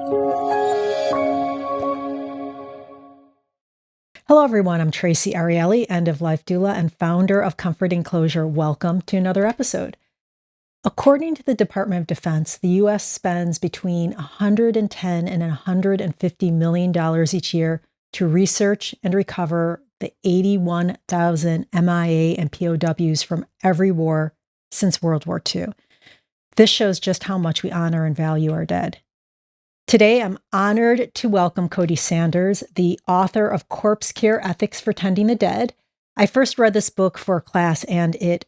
Hello, everyone. I'm Traci Arieli, end of life doula and founder of Comfort Enclosure. Welcome to another episode. According to the Department of Defense, the U.S. spends between $110 and $150 million each year to research and recover the 81,000 MIA and POWs from every war since World War II. This shows just how much we honor and value our dead. Today, I'm honored to welcome Cody Sanders, the author of Corpse Care Ethics for Tending the Dead. I first read this book for a class and it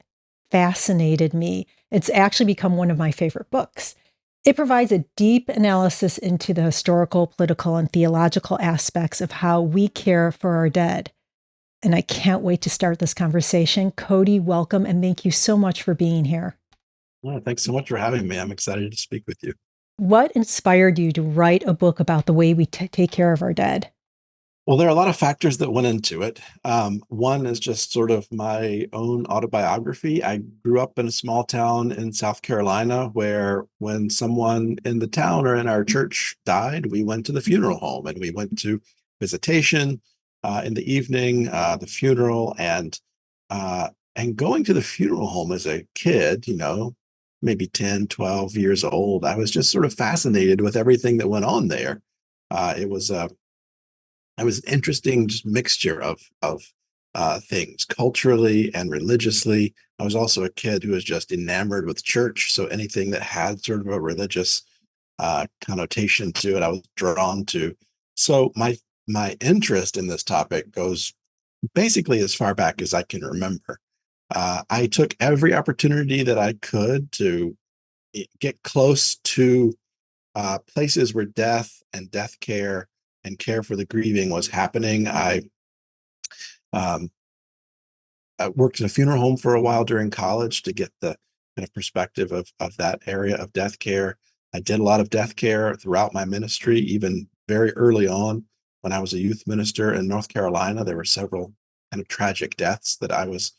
fascinated me. It's actually become one of my favorite books. It provides a deep analysis into the historical, political, and theological aspects of how we care for our dead. And I can't wait to start this conversation. Cody, welcome, and thank you so much for being here. Well, thanks so much for having me. I'm excited to speak with you. What inspired you to write a book about the way we take care of our dead? Well, there are a lot of factors that went into it. One is just sort of my own autobiography. I grew up in a small town in South Carolina where when someone in the town or in our church died, we went to the funeral home and we went to visitation in the evening, the funeral, and going to the funeral home as a kid, maybe 10, 12 years old, I was just sort of fascinated with everything that went on there. It was an interesting just mixture of things culturally and religiously. I was also a kid who was just enamored with church, so anything that had sort of a religious connotation to it, I was drawn to. So my interest in this topic goes basically as far back as I can remember. I took every opportunity that I could to get close to places where death and death care and care for the grieving was happening. Um, I worked in a funeral home for a while during college to get the kind of perspective of that area of death care. I did a lot of death care throughout my ministry, even very early on when I was a youth minister in North Carolina. There were several kind of tragic deaths that I was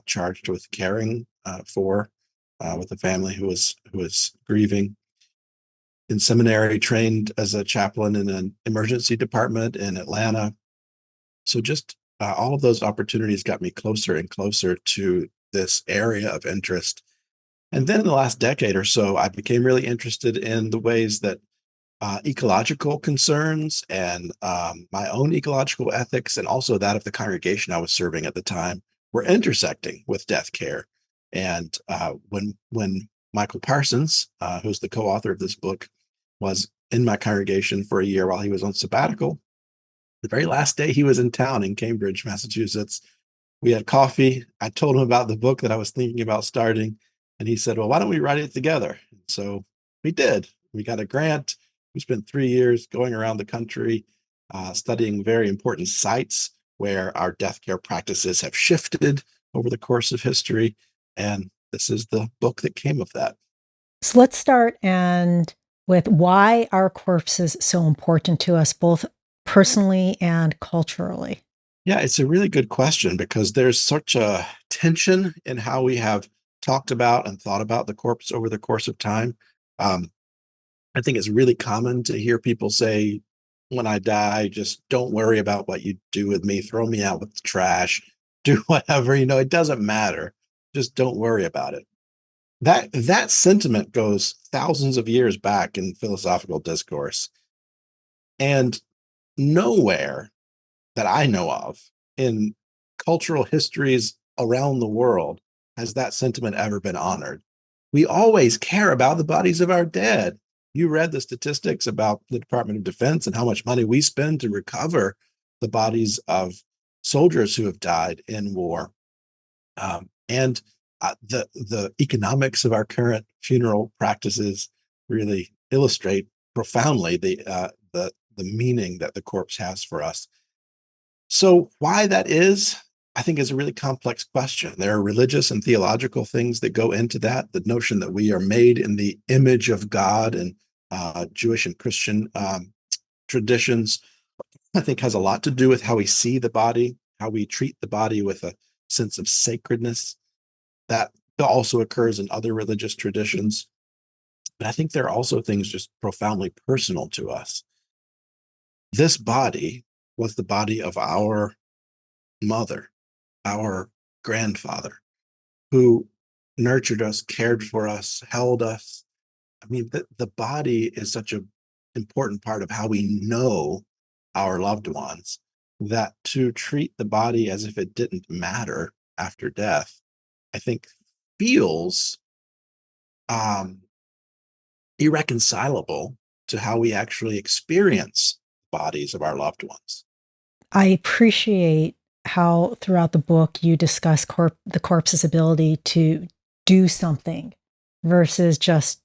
charged with caring for with a family who was grieving. In seminary, trained as a chaplain in an emergency department in Atlanta. So just all of those opportunities got me closer and closer to this area of interest. And then in the last decade or so, I became really interested in the ways that ecological concerns and my own ecological ethics, and also that of the congregation I was serving at the time, were intersecting with death care. And when Michael Parsons, who's the co-author of this book, was in my congregation for a year while he was on sabbatical, the very last day he was in town in Cambridge, Massachusetts, we had coffee. I told him about the book that I was thinking about starting, and he said, "Well, why don't we write it together?" So we did. We got a grant. We spent 3 years going around the country, studying very important sites where our death care practices have shifted over the course of history. And this is the book that came of that. So let's start and with why are corpses so important to us, both personally and culturally? Yeah, it's a really good question because there's such a tension in how we have talked about and thought about the corpse over the course of time. Um, I think it's really common to hear people say, when I die, just don't worry about what you do with me, throw me out with the trash, do whatever, it doesn't matter. Just don't worry about it. That sentiment goes thousands of years back in philosophical discourse. And nowhere that I know of in cultural histories around the world has that sentiment ever been honored. We always care about the bodies of our dead. You read the statistics about the Department of Defense and how much money we spend to recover the bodies of soldiers who have died in war. And the economics of our current funeral practices really illustrate profoundly the meaning that the corpse has for us. So why that is, I think, is a really complex question. There are religious and theological things that go into that. The notion that we are made in the image of God and Jewish and Christian traditions, I think, has a lot to do with how we see the body, how we treat the body with a sense of sacredness. That also occurs in other religious traditions. But I think there are also things just profoundly personal to us. This body was the body of our mother, our grandfather, who nurtured us, cared for us, held us. I mean, the body is such an important part of how we know our loved ones, that to treat the body as if it didn't matter after death, I think feels um, irreconcilable to how we actually experience bodies of our loved ones. I appreciate how throughout the book you discuss the corpse's ability to do something versus just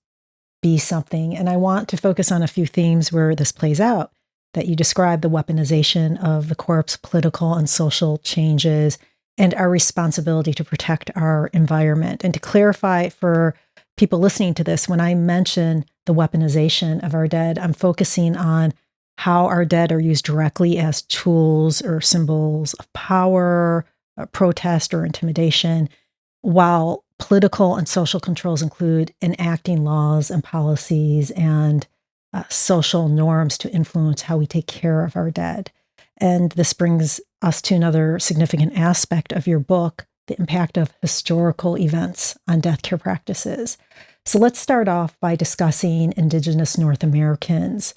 be something. And I want to focus on a few themes where this plays out. That you describe the weaponization of the corpse, political and social changes, and our responsibility to protect our environment. And to clarify for people listening to this, when I mention the weaponization of our dead, I'm focusing on how our dead are used directly as tools or symbols of power, protest, or intimidation, while political and social controls include enacting laws and policies and social norms to influence how we take care of our dead. And this brings us to another significant aspect of your book, the impact of historical events on death care practices. So let's start off by discussing Indigenous North Americans.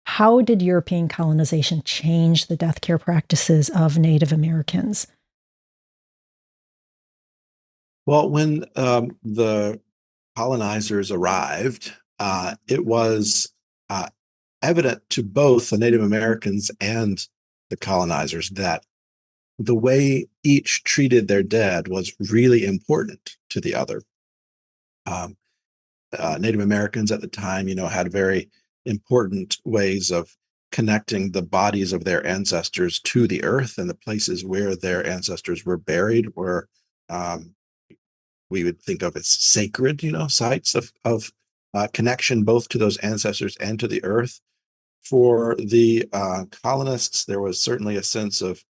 How did European colonization change the death care practices of Native Americans? Well, when the colonizers arrived, it was uh, evident to both the Native Americans and the colonizers that the way each treated their dead was really important to the other. Um, Native Americans at the time, had very important ways of connecting the bodies of their ancestors to the earth, and the places where their ancestors were buried were um, we would think of as sacred, sites of connection both to those ancestors and to the earth. For the colonists, there was certainly a sense of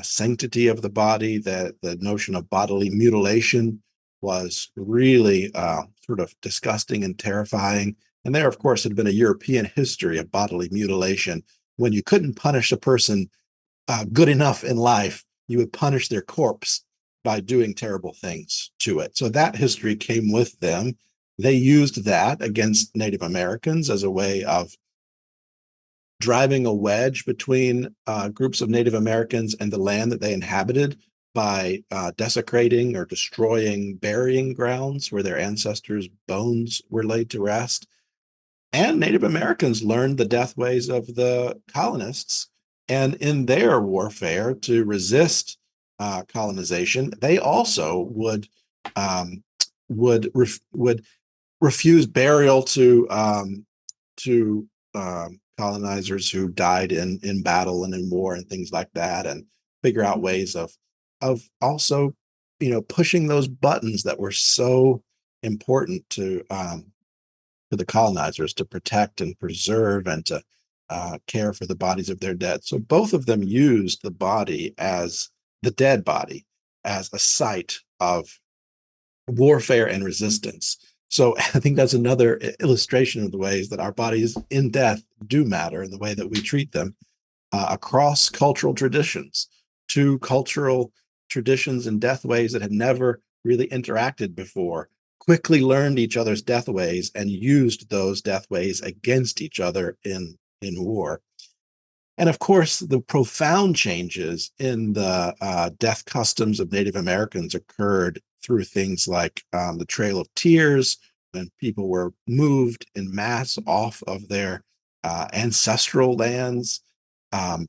sanctity of the body, that the notion of bodily mutilation was really sort of disgusting and terrifying. And there, of course, had been a European history of bodily mutilation. When you couldn't punish a person good enough in life, you would punish their corpse by doing terrible things to it. So that history came with them. They used that against Native Americans as a way of driving a wedge between groups of Native Americans and the land that they inhabited by desecrating or destroying burying grounds where their ancestors' bones were laid to rest. And Native Americans learned the death ways of the colonists. And in their warfare to resist colonization, they also um, would refuse burial to colonizers who died in battle and in war and things like that, and figure out ways of also pushing those buttons that were so important to the colonizers to protect and preserve and to care for the bodies of their dead. So both of them used the body as the dead body as a site of warfare and resistance. So I think that's another illustration of the ways that our bodies in death do matter and the way that we treat them across cultural traditions, to cultural traditions and death ways that had never really interacted before, quickly learned each other's death ways and used those death ways against each other in war. And of course, the profound changes in the death customs of Native Americans occurred through things like the Trail of Tears, when people were moved in mass off of their ancestral lands.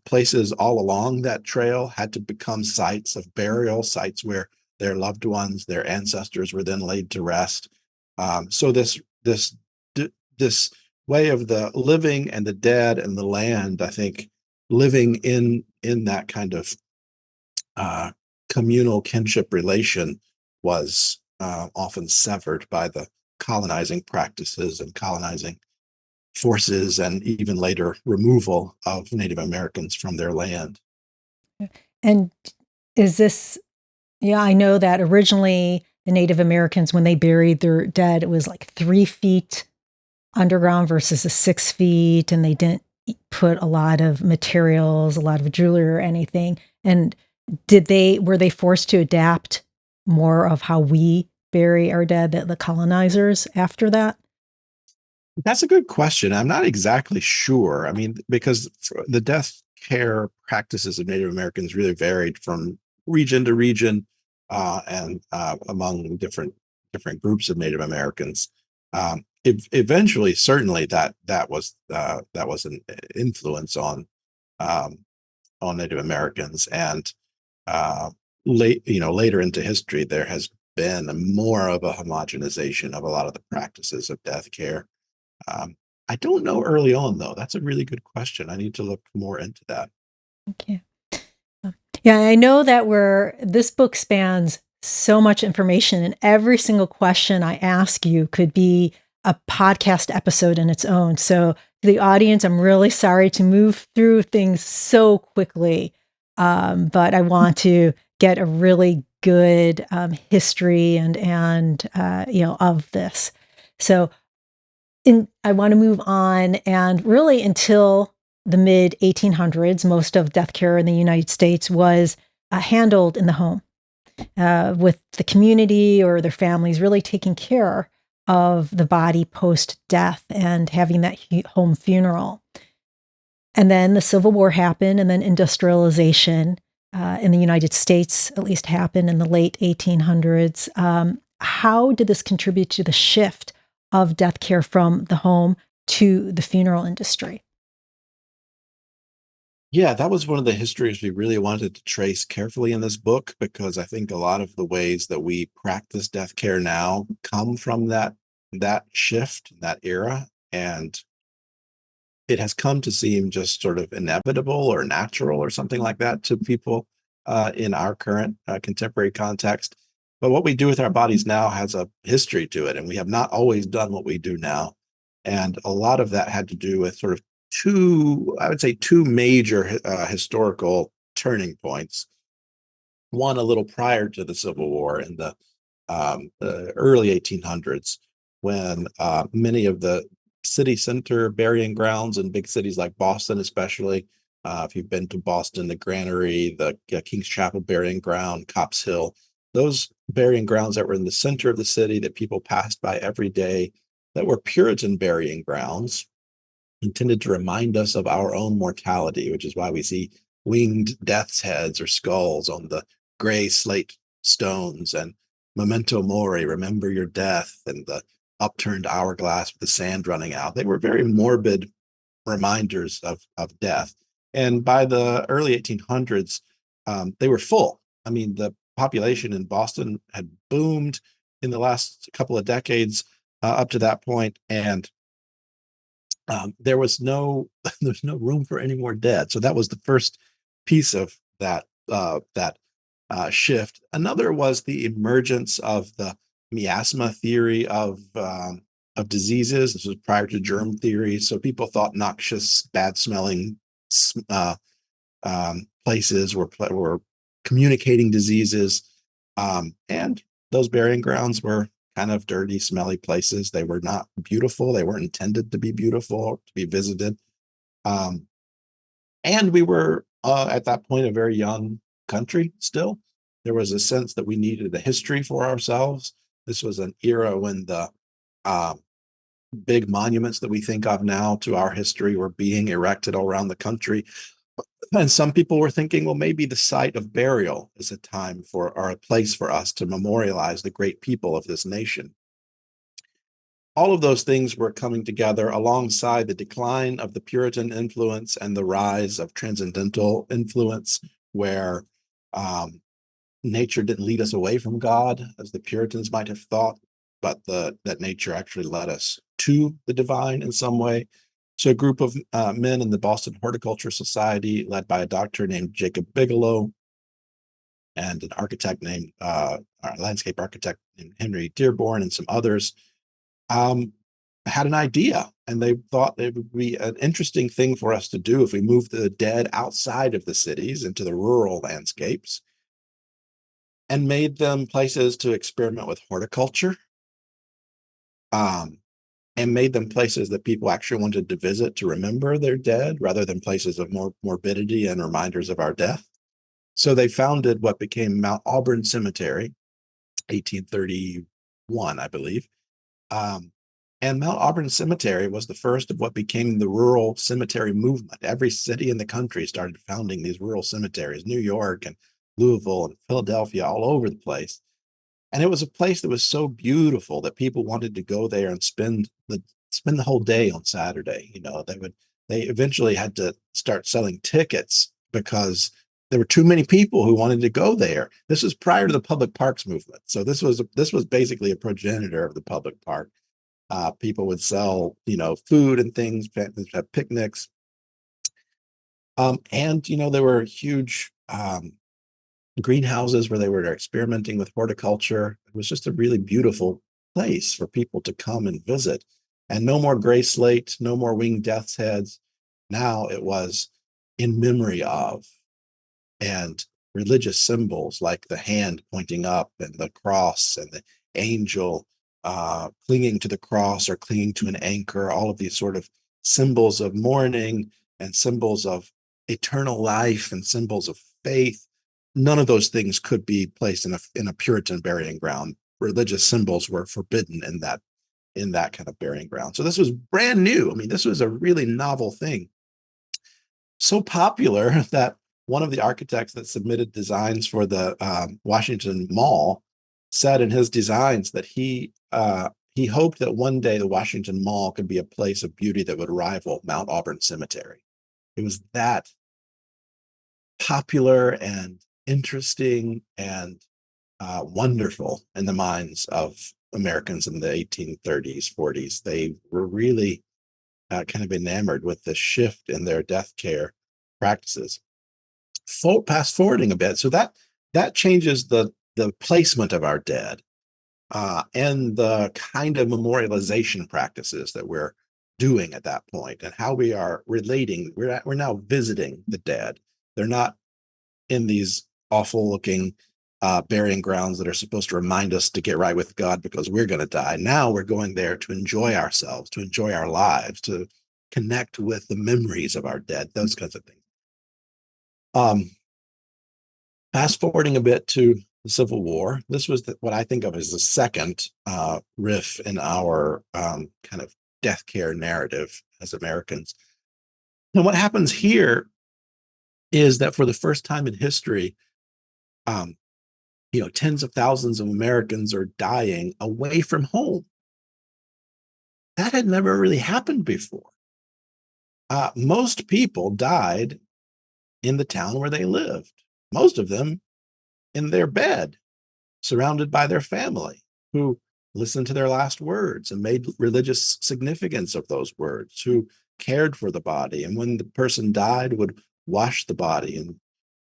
Places all along that trail had to become sites of burial, sites where their loved ones, their ancestors were then laid to rest. So this way of the living and the dead and the land, I think, living in that kind of uh, communal kinship relation was often severed by the colonizing practices and colonizing forces, and even later removal of Native Americans from their land. And is this, yeah, I know that originally the Native Americans, when they buried their dead, it was like 3 feet underground versus the 6 feet, and they didn't put a lot of materials, a lot of jewelry or anything. And were they forced to adapt more of how we bury our dead, the colonizers after that? That's a good question. I'm not exactly sure. I mean, because the death care practices of Native Americans really varied from region to region, and among different groups of Native Americans. Eventually, certainly that was an influence um, on Native Americans, and uh, later into history, there has been more of a homogenization of a lot of the practices of death care. um, I don't know early on, though. That's a really good question. I need to look more into that. Okay. Yeah, I know that this book spans so much information, and every single question I ask you could be a podcast episode in its own. So, to the audience, I'm really sorry to move through things so quickly, but I want to get a really good history and of this. So, I want to move on, and really until the mid 1800s, most of death care in the United States was handled in the home, with the community or their families really taking care of the body post death and having that home funeral. And then the Civil War happened, and then industrialization in the United States, at least, happened in the late 1800s. How did this contribute to the shift of death care from the home to the funeral industry? Yeah, that was one of the histories we really wanted to trace carefully in this book, because I think a lot of the ways that we practice death care now come from that shift, that era, and it has come to seem just sort of inevitable or natural or something like that to people in our current contemporary context. But what we do with our bodies now has a history to it, and we have not always done what we do now. And a lot of that had to do with sort of I would say, two major historical turning points. One a little prior to the Civil War in the early 1800s, when many of the city center burying grounds in big cities like Boston, especially, if you've been to Boston, the Granary, the King's Chapel burying ground, Copp's Hill, those burying grounds that were in the center of the city that people passed by every day, that were Puritan burying grounds, intended to remind us of our own mortality, which is why we see winged death's heads or skulls on the gray slate stones, and memento mori, remember your death, and the upturned hourglass with the sand running out. They were very morbid reminders of death. And by the early 1800s, they were full. I mean, the population in Boston had boomed in the last couple of decades up to that point, and there was no there's no room for any more dead. So that was the first piece of that shift. Another was the emergence of the miasma theory of diseases. This was prior to germ theory, so people thought noxious, bad smelling places were communicating diseases, and those burying grounds were kind of dirty, smelly places. They were not beautiful. They weren't intended to be beautiful, to be visited. Um, and we were at that point a very young country still. There was a sense that we needed a history for ourselves. This was an era when the uh, big monuments that we think of now to our history were being erected all around the country. And some people were thinking, well, maybe the site of burial is a time for, or a place for us to memorialize the great people of this nation. All of those things were coming together alongside the decline of the Puritan influence and the rise of transcendental influence, where um, nature didn't lead us away from God, as the Puritans might have thought, but that nature actually led us to the divine in some way. So a group of men in the Boston Horticulture Society, led by a doctor named Jacob Bigelow and an architect named a landscape architect named Henry Dearborn, and some others, um, had an idea, and they thought it would be an interesting thing for us to do if we moved the dead outside of the cities into the rural landscapes and made them places to experiment with horticulture, um, and made them places that people actually wanted to visit to remember their dead rather than places of more morbidity and reminders of our death. So they founded what became Mount Auburn Cemetery, 1831, I believe. Um, and Mount Auburn Cemetery was the first of what became the rural cemetery movement. Every city in the country started founding these rural cemeteries, New York and Louisville and Philadelphia, all over the place. And it was a place that was so beautiful that people wanted to go there and spend the whole day on Saturday. They eventually had to start selling tickets because there were too many people who wanted to go there. This was prior to the public parks movement. So this was basically a progenitor of the public park. People would sell, food and things, have picnics. And there were huge greenhouses where they were experimenting with horticulture. It was just a really beautiful place for people to come and visit. And no more gray slate, no more winged death's heads. Now it was in memory of, and religious symbols like the hand pointing up and the cross and the angel clinging to the cross or clinging to an anchor, all of these sort of symbols of mourning and symbols of eternal life and symbols of faith. None of those things could be placed in a Puritan burying ground. Religious symbols were forbidden in that kind of burying ground. So this was brand new. I mean, this was a really novel thing. So popular that one of the architects that submitted designs for the Washington Mall said in his designs that he hoped that one day the Washington Mall could be a place of beauty that would rival Mount Auburn Cemetery. It was that popular and interesting and wonderful in the minds of Americans in the 1830s, 40s. They were really kind of enamored with the shift in their death care practices. Fast forwarding a bit, so that changes the placement of our dead and the kind of memorialization practices that we're doing at that point and how we are relating. We're now visiting the dead. They're not in these awful looking burying grounds that are supposed to remind us to get right with God because we're going to die. Now we're going there to enjoy ourselves, to enjoy our lives, to connect with the memories of our dead, those kinds of things. Fast forwarding a bit to the Civil War, this was what I think of as the second riff in our kind of death care narrative as Americans. And what happens here is that for the first time in history, tens of thousands of Americans are dying away from home. That had never really happened before. Most people died in the town where they lived, most of them in their bed, surrounded by their family, who listened to their last words and made religious significance of those words, who cared for the body. And when the person died, would wash the body and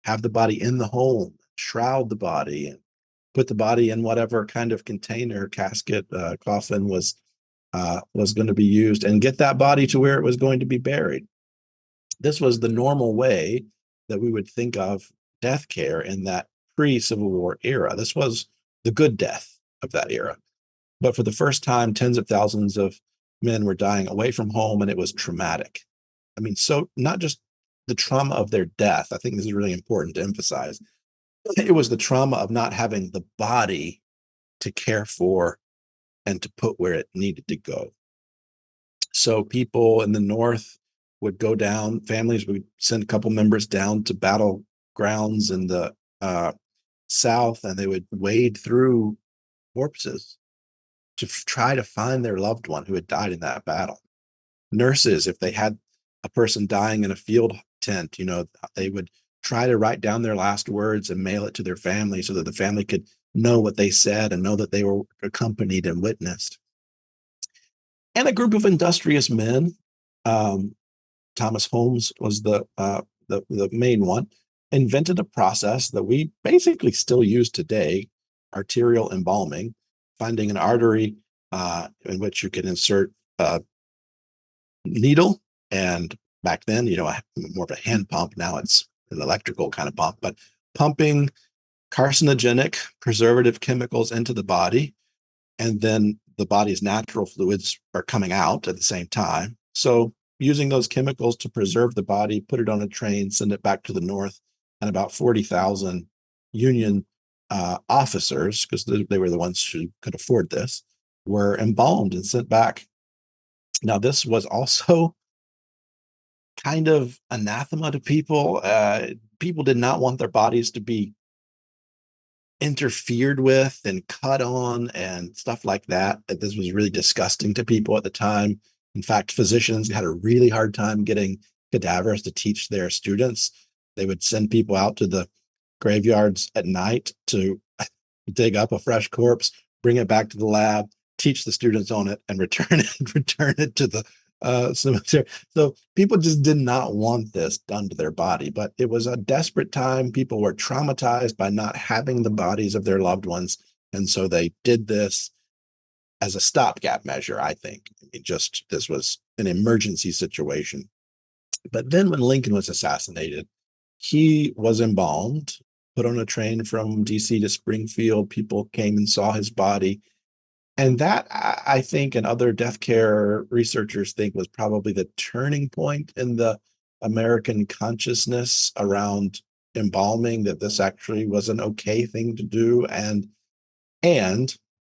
have the body in the home, shroud the body, and put the body in whatever kind of container, casket, coffin was going to be used, and get that body to where it was going to be buried. This was the normal way that we would think of death care in that pre-Civil War era. This was the good death of that era. But for the first time, tens of thousands of men were dying away from home, and it was traumatic. I mean, so not just the trauma of their death. I think this is really important to emphasize. It was the trauma of not having the body to care for and to put where it needed to go. So people in the North would go down, families would send a couple members down to battlegrounds in the South, and they would wade through corpses to try to find their loved one who had died in that battle. Nurses, if they had a person dying in a field tent, they would try to write down their last words and mail it to their family so that the family could know what they said and know that they were accompanied and witnessed. And a group of industrious men, Thomas Holmes was the main one, invented a process that we basically still use today, arterial embalming, finding an artery in which you can insert a needle. And back then, more of a hand pump. Now it's an electrical kind of pump, but pumping carcinogenic preservative chemicals into the body and then the body's natural fluids are coming out at the same time. So using those chemicals to preserve the body, put it on a train, send it back to the north, and about 40,000 Union officers, because they were the ones who could afford this, were embalmed and sent back. Now, this was also kind of anathema to people. People did not want their bodies to be interfered with and cut on and stuff like that. This was really disgusting to people at the time. In fact, physicians had a really hard time getting cadavers to teach their students. They would send people out to the graveyards at night to dig up a fresh corpse, bring it back to the lab, teach the students on it, and return it to the cemetery. So people just did not want this done to their body, but it was a desperate time. People were traumatized by not having the bodies of their loved ones, and so they did this as a stopgap measure. I think this was an emergency situation. But then when Lincoln was assassinated, he was embalmed, put on a train from DC to Springfield. People came and saw his body. And that, I think, and other death care researchers think, was probably the turning point in the American consciousness around embalming, that this actually was an okay thing to do. And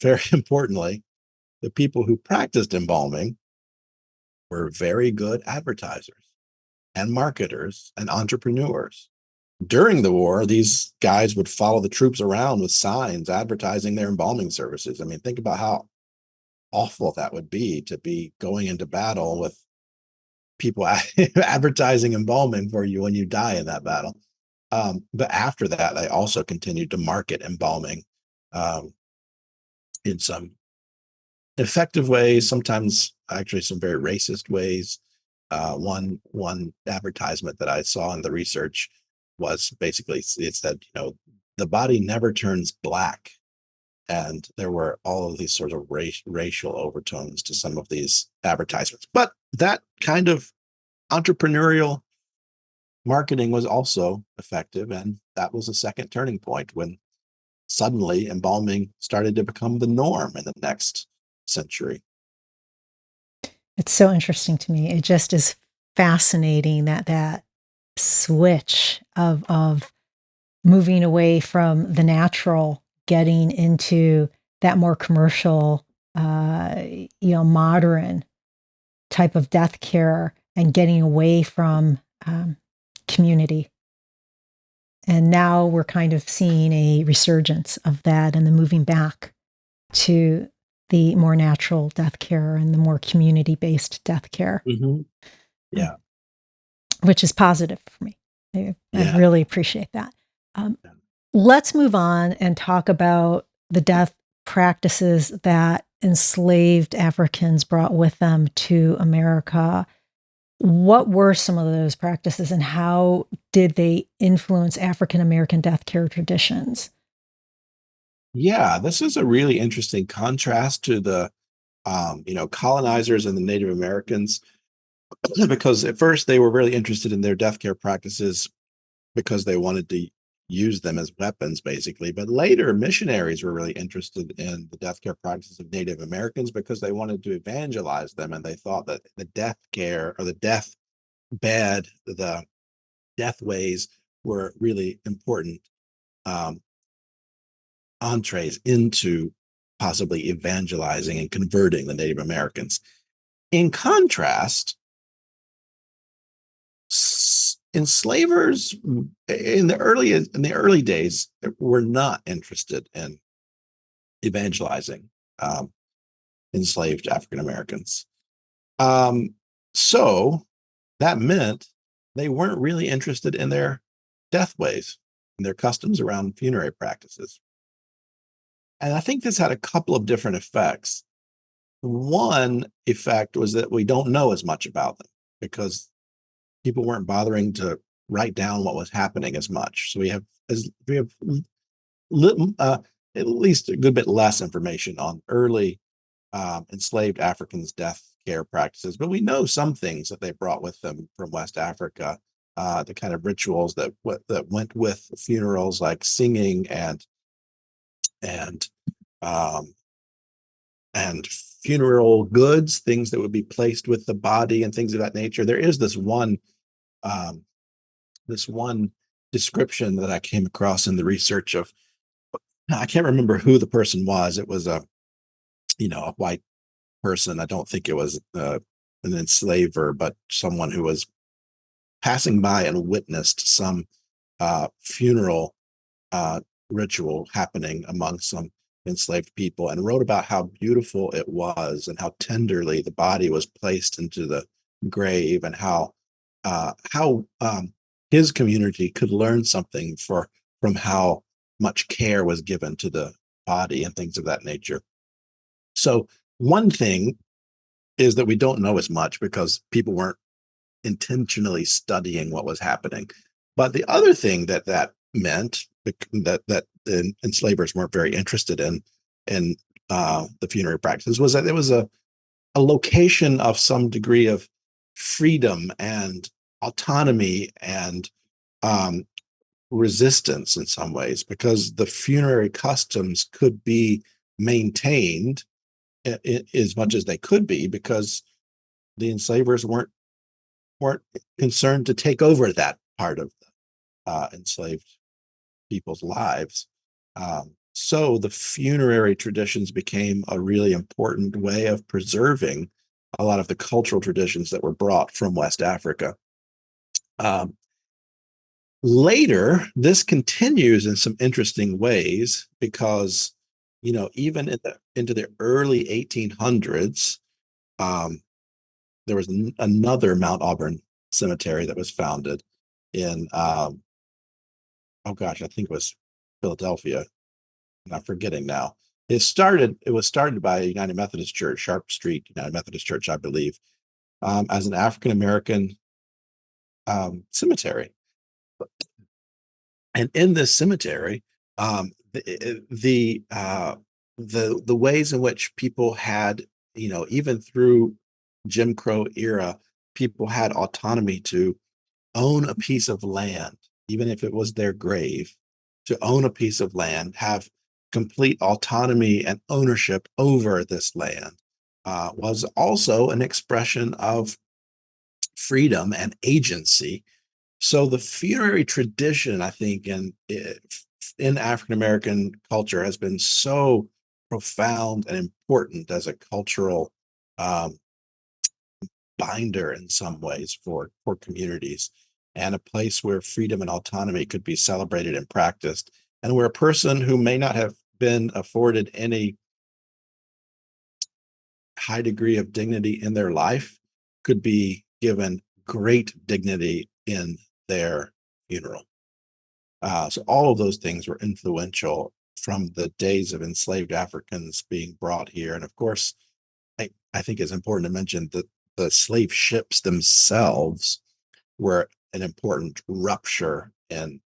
very importantly, the people who practiced embalming were very good advertisers and marketers and entrepreneurs. During the war, these guys would follow the troops around with signs advertising their embalming services. I mean, think about how awful that would be, to be going into battle with people advertising embalming for you when you die in that battle. But after that, they also continued to market embalming um, in some effective ways, sometimes actually some very racist ways. One advertisement that I saw in the research was basically, it said, the body never turns black. And there were all of these sort of racial overtones to some of these advertisements. But that kind of entrepreneurial marketing was also effective. And that was a second turning point when suddenly embalming started to become the norm in the next century. It's so interesting to me. It just is fascinating that switch of moving away from the natural, getting into that more commercial, modern type of death care, and getting away from community. And now we're kind of seeing a resurgence of that and the moving back to the more natural death care and the more community-based death care, Mm-hmm. um, Yeah. which is positive for me. I Yeah. really appreciate that. Um, let's move on and talk about the death practices that enslaved Africans brought with them to America. What were some of those practices, and how did they influence African American death care traditions? Yeah. This is a really interesting contrast to the colonizers and the Native Americans, because at first they were really interested in their death care practices because they wanted to use them as weapons, basically. But later, missionaries were really interested in the death care practices of Native Americans because they wanted to evangelize them, and they thought that the death care, or the death bed, the death ways, were really important um, entrees into possibly evangelizing and converting the Native Americans. In contrast, enslavers in the early days were not interested in evangelizing um, enslaved African Americans. Um, so that meant they weren't really interested in their death ways and their customs around funerary practices. And I think this had a couple of different effects. One effect was that we don't know as much about them because people weren't bothering to write down what was happening as much. So we have uh, at least a good bit less information on early enslaved Africans' death care practices, but we know some things that they brought with them from West Africa. The kind of rituals that went with funerals, like singing and um, and funeral goods, things that would be placed with the body and things of that nature. There is um, this one description that I came across in the research of, I can't remember who the person was. It was a white person. I don't think it was an enslaver, but someone who was passing by and witnessed some funeral uh, ritual happening among some enslaved people, and wrote about how beautiful it was and how tenderly the body was placed into the grave, and how his community could learn something from how much care was given to the body and things of that nature. So one thing is that we don't know as much because people weren't intentionally studying what was happening. But the other thing that meant that the enslavers weren't very interested in the funerary practices was that there was a location of some degree of freedom and autonomy and um, resistance in some ways, because the funerary customs could be maintained as much as they could be, because the enslavers weren't concerned to take over that part of the enslaved people's lives. So the funerary traditions became a really important way of preserving a lot of the cultural traditions that were brought from West Africa. Um, Later, this continues in some interesting ways because, even into the early 1800s, um, there was another Mount Auburn cemetery that was founded in oh gosh, I think it was Philadelphia. I'm forgetting now. It was started by a United Methodist Church, Sharp Street United Methodist Church, I believe, as an African American cemetery. And in this cemetery, the ways in which people had, even through Jim Crow era, people had autonomy to own a piece of land, even if it was their grave, to own a piece of land, have complete autonomy and ownership over this land, was also an expression of freedom and agency. So the funerary tradition, I think, in African American culture has been so profound and important as a cultural um, binder in some ways for communities, and a place where freedom and autonomy could be celebrated and practiced, and where a person who may not have been afforded any high degree of dignity in their life could be given great dignity in their funeral. So all of those things were influential from the days of enslaved Africans being brought here. And of course, I think it's important to mention that the slave ships themselves were an important rupture in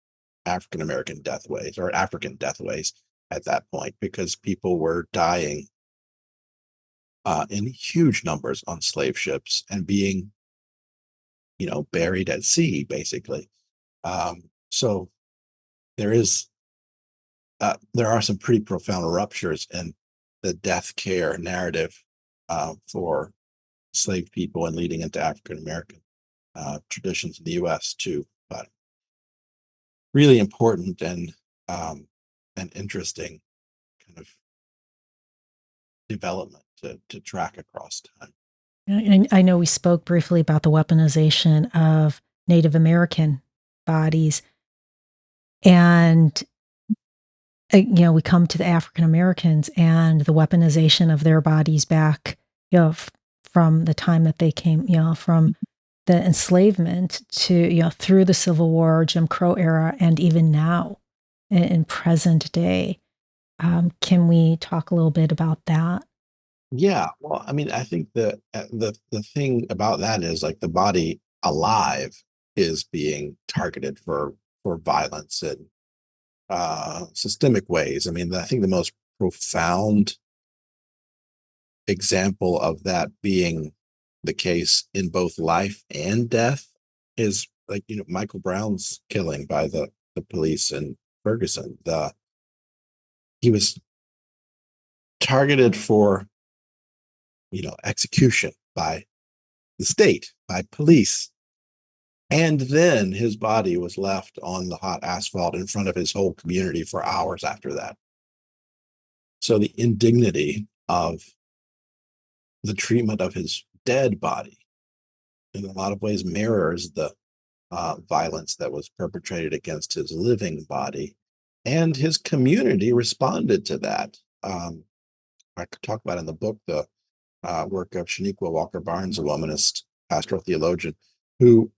African American deathways, or African deathways at that point, because people were dying in huge numbers on slave ships and being, buried at sea, basically. So there is there are some pretty profound ruptures in the death care narrative for slave people and leading into African American traditions in the U.S. too. But really important and interesting kind of development to track across time. And I know we spoke briefly about the weaponization of Native American bodies, and we come to the African Americans and the weaponization of their bodies back, from the time that they came, from the enslavement to, through the Civil War, Jim Crow era, and even now in present day. Can we talk a little bit about that? Yeah, well, I mean, I think the thing about that is, like, the body alive is being targeted for violence in systemic ways. I mean, I think the most profound example of that being the case in both life and death is, like, Michael Brown's killing by the police in Ferguson. He was targeted for execution by the state, by police. And then his body was left on the hot asphalt in front of his whole community for hours after that. So the indignity of the treatment of his dead body in a lot of ways mirrors the violence that was perpetrated against his living body. And his community responded to that. I could talk about in the book the work of Shaniqua Walker Barnes, a womanist pastoral theologian, who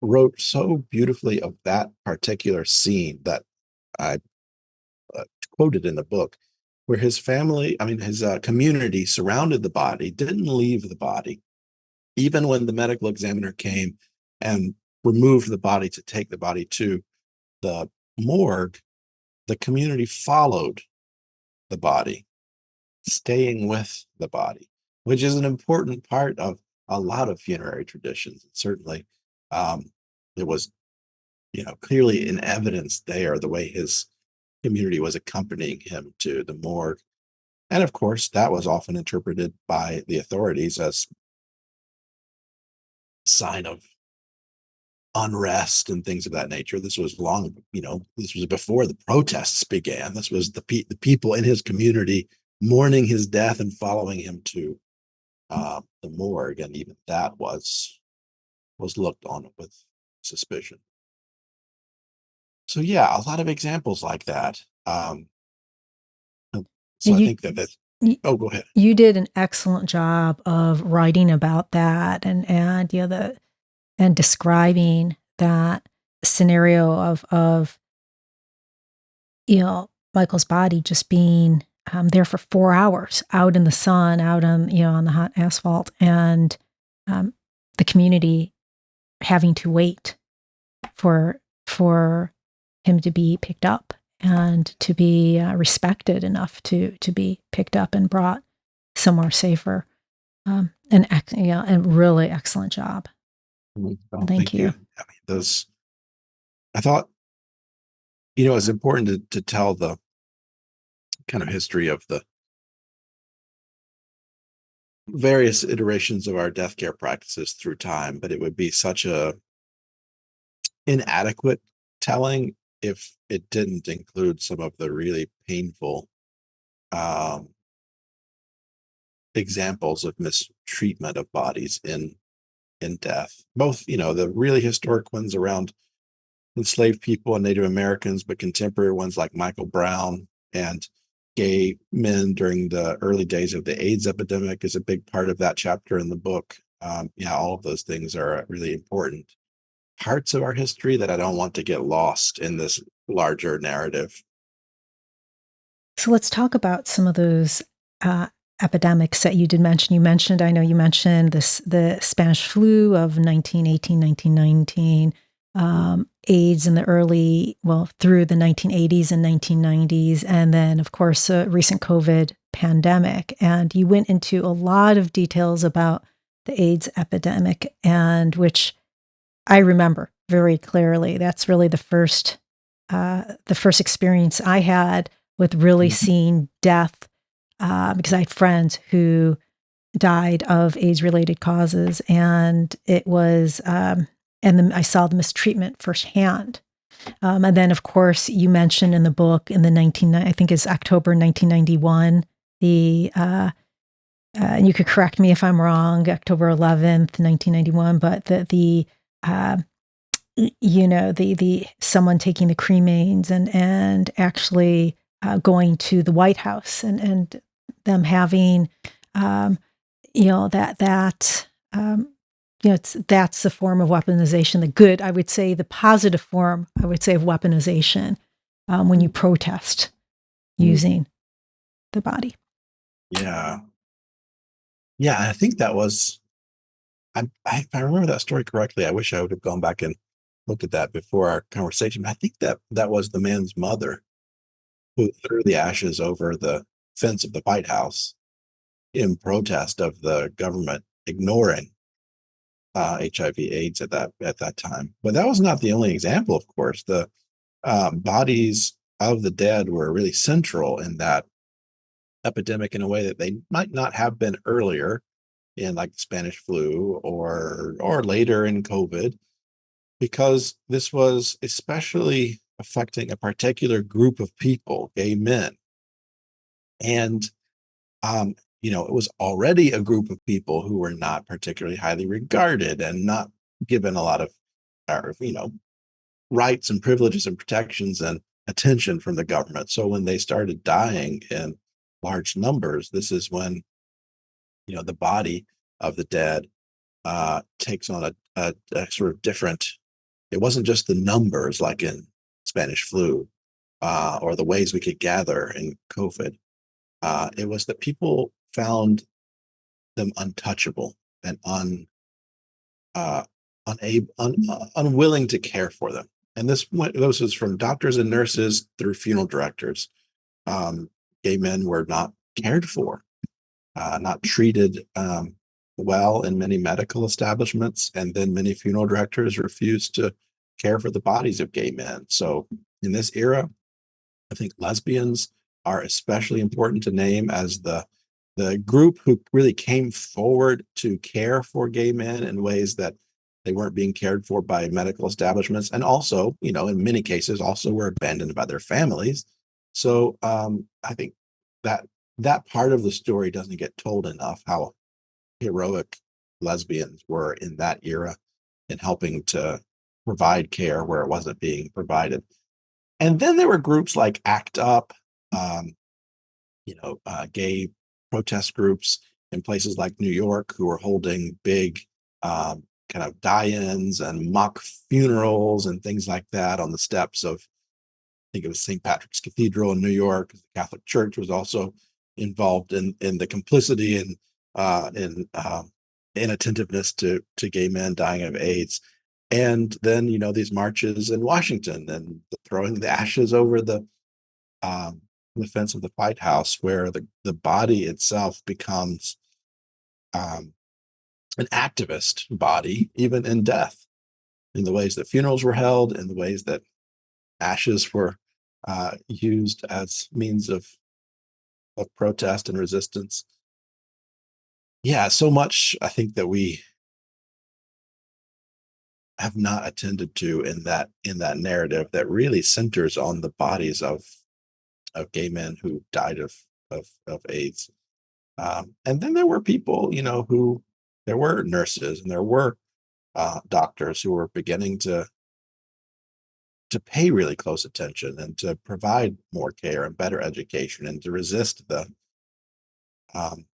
wrote so beautifully of that particular scene that I quoted in the book, where his family, his community surrounded the body, didn't leave the body, even when the medical examiner came and removed the body to take the body to the morgue. The community followed the body, staying with the body, which is an important part of a lot of funerary traditions. Certainly, it was, clearly in evidence there, the way his community was accompanying him to the morgue. And of course, that was often interpreted by the authorities as a sign of unrest and things of that nature. This was this was before the protests began. This was the people in his community mourning his death and following him to the morgue, and even that was looked on with suspicion. So yeah, a lot of examples like that. So And I think that. you Oh, go ahead. you did an excellent job of writing about that and and describing that scenario of Michael's body just being there for 4 hours out in the sun, out on the hot asphalt, and the community having to wait for him to be picked up and to be respected enough to be picked up and brought somewhere safer. And really excellent job. Oh, Thank thank you. you. Those, I thought, it's important to tell the kind of history of the various iterations of our death care practices through time, but it would be such a inadequate telling if it didn't include some of the really painful um, examples of mistreatment of bodies in death. Both, the really historic ones around enslaved people and Native Americans, but contemporary ones like Michael Brown and gay men during the early days of the AIDS epidemic is a big part of that chapter in the book. Yeah, all of those things are really important parts of our history that I don't want to get lost in this larger narrative. So let's talk about some of those uh, epidemics that you did mention. I know you mentioned the Spanish flu of 1918, 1919, AIDS in the through the 1980s and 1990s, and then, of course, a recent COVID pandemic. And you went into a lot of details about the AIDS epidemic, and which I remember very clearly. That's really the first experience I had with really Mhm. seeing death, because I had friends who died of AIDS-related causes, and it was, and then I saw the mistreatment firsthand. And then, of course, you mentioned in the book in the I think it's October 1991, and you could correct me if I'm wrong, October 11th, 1991, but uh, the someone taking the cremains and actually going to the White House and them having um, that that's the form of weaponization. The good, I would say, the positive form, I would say, of weaponization when you protest Mm. using the body. Yeah. Yeah, I think that was if I remember that story correctly, I wish I would have gone back and looked at that before our conversation. But I think that was the man's mother who threw the ashes over the fence of the White House in protest of the government ignoring HIV/AIDS at that time. But that was not the only example, of course. The bodies of the dead were really central in that epidemic in a way that they might not have been earlier. in like the Spanish flu or later in COVID, because this was especially affecting a particular group of people, gay men. And um, it was already a group of people who were not particularly highly regarded and not given a lot of, or, rights and privileges and protections and attention from the government. So when they started dying in large numbers, this is when the body of the dead takes on a sort of different. It wasn't just the numbers like in Spanish flu or the ways we could gather in COVID. It was that people found them untouchable and uh, unwilling to care for them. And this was from doctors and nurses through funeral directors. Um, Gay men were not cared for, not treated well in many medical establishments, and then many funeral directors refused to care for the bodies of gay men. So in this era, I think lesbians are especially important to name as the group who really came forward to care for gay men in ways that they weren't being cared for by medical establishments, and also, in many cases, also were abandoned by their families. So I think that that part of the story doesn't get told enough. How heroic lesbians were in that era in helping to provide care where it wasn't being provided. And then there were groups like ACT UP, um, gay protest groups in places like New York who were holding big kind of die-ins and mock funerals and things like that on the steps of, I think it was St. Patrick's Cathedral in New York. The Catholic Church was also involved in the complicity and in inattentiveness to gay men dying of AIDS. And then these marches in Washington and throwing the ashes over um, the fence of the White House, where the body itself becomes um, an activist body, even in death, in the ways that funerals were held, in the ways that ashes were used as means of protest and resistance. Yeah, so much I think that we have not attended to in that narrative that really centers on the bodies of gay men who died of AIDS. And then there were people, who there were nurses and there were doctors who were beginning to pay really close attention and to provide more care and better education and to resist the um,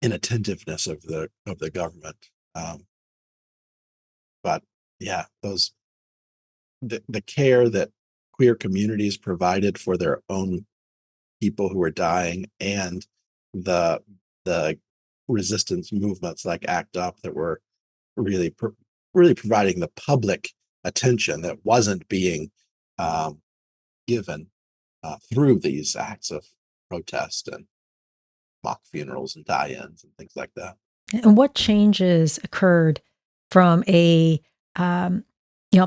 inattentiveness of the government. But yeah, the care that queer communities provided for their own people who were dying, and the the resistance movements like ACT UP that were really really providing the public attention that wasn't being um, given through these acts of protest and mock funerals and die-ins and things like that. And what changes occurred from a um,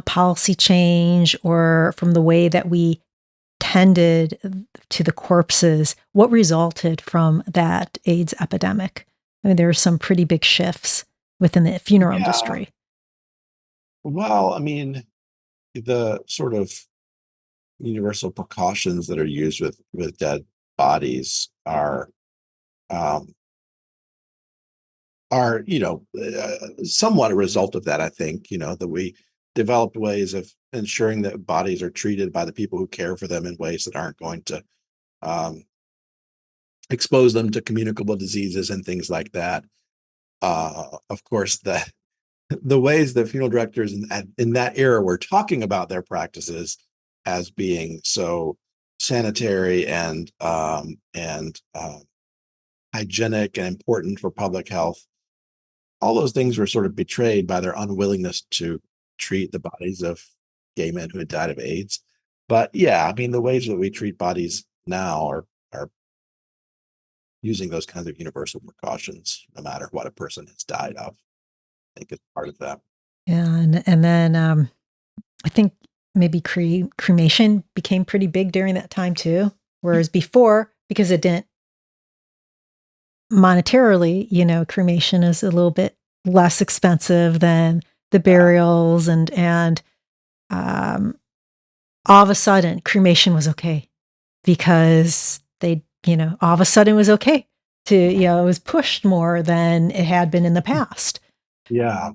policy change or from the way that we tended to the corpses? What resulted from that AIDS epidemic? I mean, there were some pretty big shifts within the funeral Yeah. industry. Well, I mean, the sort of universal precautions that are used with dead bodies um, are somewhat a result of that. I think that we developed ways of ensuring that bodies are treated by the people who care for them in ways that aren't going to um, expose them to communicable diseases and things like that. Of course, the ways that funeral directors in that era were talking about their practices as being so sanitary and hygienic and important for public health, all those things were sort of betrayed by their unwillingness to treat the bodies of gay men who had died of AIDS. But yeah, I mean, the ways that we treat bodies now are using those kinds of universal precautions, no matter what a person has died of. I think is part of that. Yeah, and then I think maybe cremation became pretty big during that time too. Whereas before, because it didn't monetarily, cremation is a little bit less expensive than the Yeah. burials, and um, all of a sudden, cremation was okay because all of a sudden it was okay to, it was pushed more than it had been in the past. Yeah.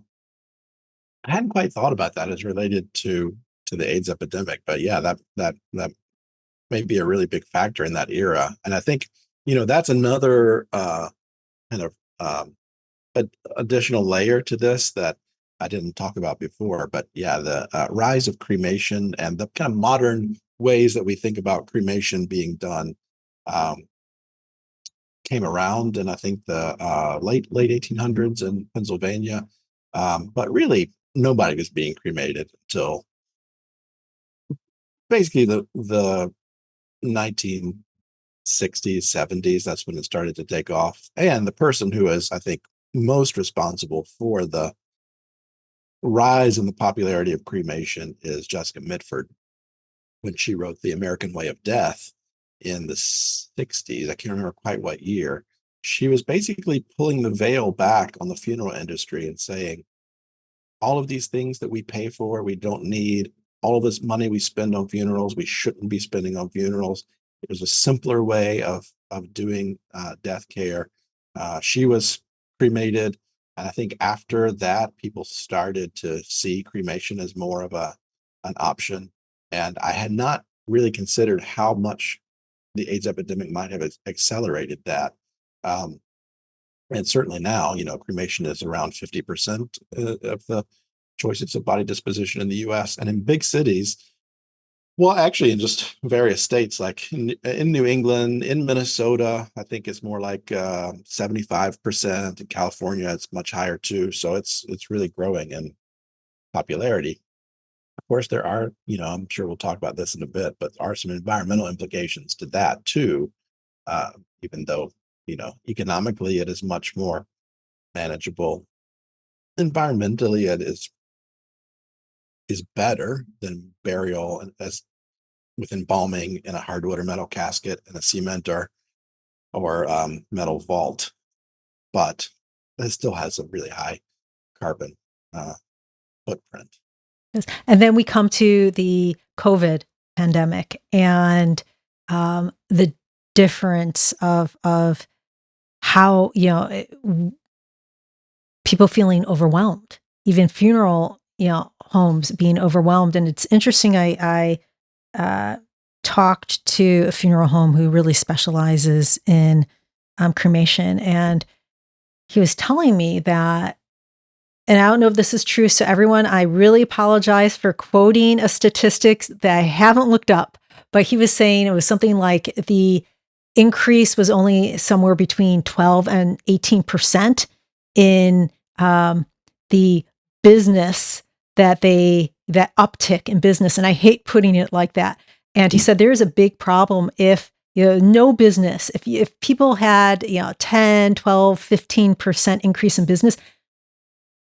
I hadn't quite thought about that as related to the AIDS epidemic, but yeah, that may be a really big factor in that era. And I think, that's another kind of additional layer to this that I didn't talk about before. But yeah, the rise of cremation and the kind of modern ways that we think about cremation being done um, came around, and I think the late 1800s in Pennsylvania. But really, nobody was being cremated until basically the 1960s, 70s. That's when it started to take off. And the person who is, I think, most responsible for the rise in the popularity of cremation is Jessica Mitford when she wrote The American Way of Death in the 60s. I can't remember quite what year. She was basically pulling the veil back on the funeral industry and saying, all of these things that we pay for, we don't need. All of this money we spend on funerals, we shouldn't be spending on funerals. It was a simpler way of doing death care. She was cremated, and I think after that, people started to see cremation as more of an option. And I had not really considered how much the AIDS epidemic might have accelerated that. Um, and certainly now, cremation is around 50% of the choices of body disposition in the US. And in big cities, well, actually, in just various states, like in New England, in Minnesota, I think it's more like 75%. In California, it's much higher too. So it's really growing in popularity. Of course, there are, I'm sure we'll talk about this in a bit, but there are some environmental implications to that too. Uh, Even though, economically it is much more manageable, environmentally it is better than burial as with embalming in a hardwood or metal casket in a cement or metal vault, but it still has a really high carbon uh, footprint. Yes. And then we come to the COVID pandemic and the difference of how, people feeling overwhelmed, even funeral, homes being overwhelmed. And it's interesting. I talked to a funeral home who really specializes in cremation, and he was telling me that, and I don't know if this is true. So everyone, I really apologize for quoting a statistics that I haven't looked up, but he was saying it was something like the increase was only somewhere between 12 and 18% in the business that uptick in business. And I hate putting it like that. And he said there is a big problem if no business, if people had 10, 12, 15% increase in business,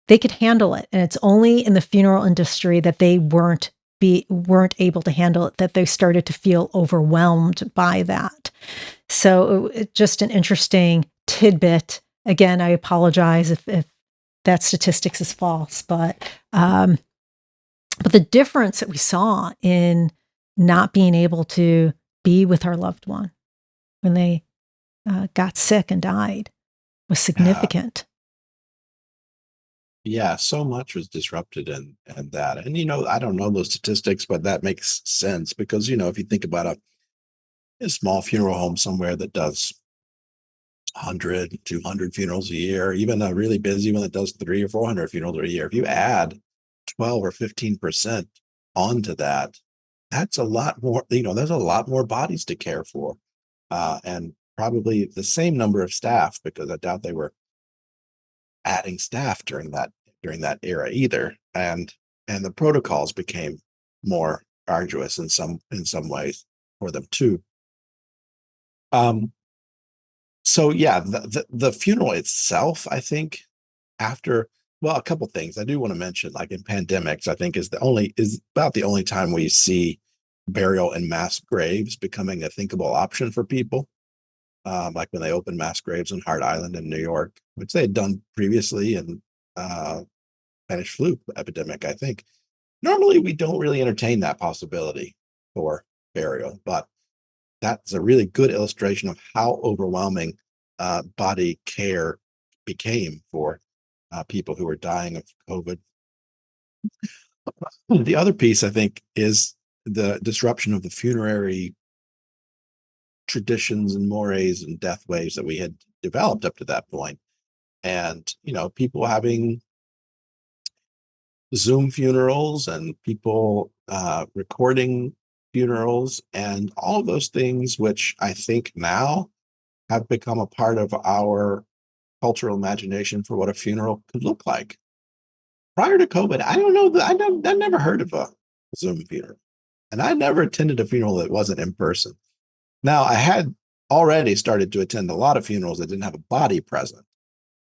they could handle it. And it's only in the funeral industry that they weren't able to handle it, that they started to feel overwhelmed by that. So just an interesting tidbit. Again, I apologize if that statistics is false, but the difference that we saw in not being able to be with our loved one when they got sick and died was Yeah, significant. yeah, so much was disrupted in that. And I don't know those statistics, but that makes sense because if you think about a small funeral home somewhere that does 100, 200 funerals a year, even a really busy one that does 3 or 400 funerals a year. If you add 12 or 15% onto that, that's a lot more, there's a lot more bodies to care for. And probably the same number of staff because I doubt they were adding staff during that era either. And the protocols became more arduous in some ways for them too. Um, So yeah, the funeral itself, I think, after well, a couple things I do want to mention, like in pandemics, I think is about the only time we see burial in mass graves becoming a thinkable option for people. like when they opened mass graves on Hart Island in New York, which they had done previously in Spanish flu epidemic, I think. Normally, we don't really entertain that possibility for burial, but that's a really good illustration of how overwhelming body care became for people who were dying of COVID. The other piece, I think, is the disruption of the funerary traditions and mores and death ways that we had developed up to that point. And, people having Zoom funerals and people recording funerals and all of those things, which I think now have become a part of our cultural imagination for what a funeral could look like. Prior to COVID, I don't know that I never heard of a Zoom funeral, and I never attended a funeral that wasn't in person. Now, I had already started to attend a lot of funerals that didn't have a body present.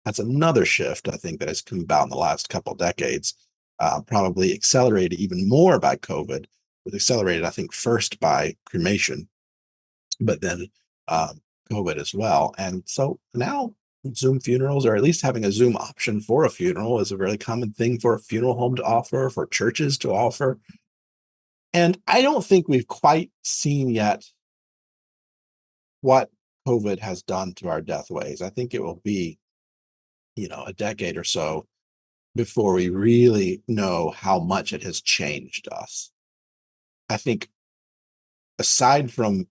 That's another shift I think that has come about in the last couple of decades, probably accelerated even more by COVID. It was accelerated, I think, first by cremation, but then COVID as well. And so now Zoom funerals, or at least having a Zoom option for a funeral, is a very common thing for a funeral home to offer, for churches to offer. And I don't think we've quite seen yet what COVID has done to our death ways. I think it will be, a decade or so before we really know how much it has changed us. I think aside from